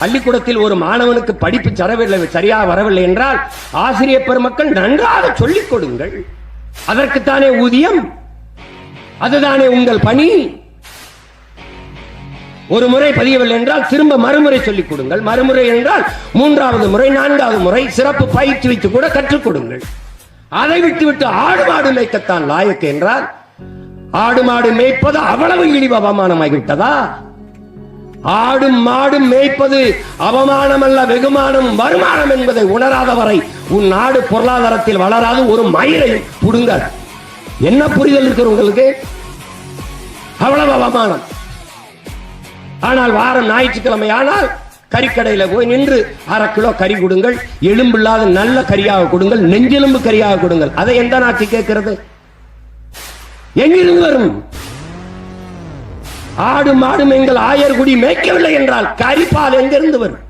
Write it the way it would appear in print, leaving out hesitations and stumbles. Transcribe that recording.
பள்ளிக்கூடத்தில் ஒரு மாணவனுக்கு படிப்பு சரியாக வரவில்லை என்றால் ஆசிரியர் பெருமக்கள் நன்றாக சொல்லிக் கொடுங்கள். அதற்குத்தானே ஊதியம், அதுதானே உங்கள் பணி. ஒரு முறை பதியவில்லை என்றால் திரும்ப மறுமுறை சொல்லிக் கொடுங்கள். மறுமுறை என்றால் 3வது முறை 4வது முறை சிறப்பு பயிற்சி வைத்து கூட கற்றுக் கொடுங்கள். அதை விட்டுவிட்டு ஆடு மாடு மேய்க்கத்தான் லாயக்கு என்றால் ஆடு மாடு மேய்ப்பது அவ்வளவு இழிவு அவமானமாகிவிட்டதா? ஆடு மாடு மேய்ப்பது அவமானம் அல்ல, வெகுமானம், வருமானம் என்பதை உணராத வரை உன் நாடு பொருளாதாரத்தில் வளராது. ஒரு மயிரை புடுங்க. என்ன புரிதல் இருக்கிற உங்களுக்கு? அவ்வளவு அவமானம். ஆனால் வாரம் ஞாயிற்றுக்கிழமை ஆனால் கறிக்கடையில போய் நின்று 1/2 கிலோ கறி கொடுங்கள், எலும்பில்லாத நல்ல கறியாக கொடுங்கள், நெஞ்செலும்பு கறியாக கொடுங்கள். அதை எந்த நாட்டு கேட்கிறது? எங்கிருந்து வரும்? ஆடு மாடும் எங்கள் ஆயர்குடி மேய்க்கவில்லை என்றால் கரிப்பால் எங்கிருந்து வரும்?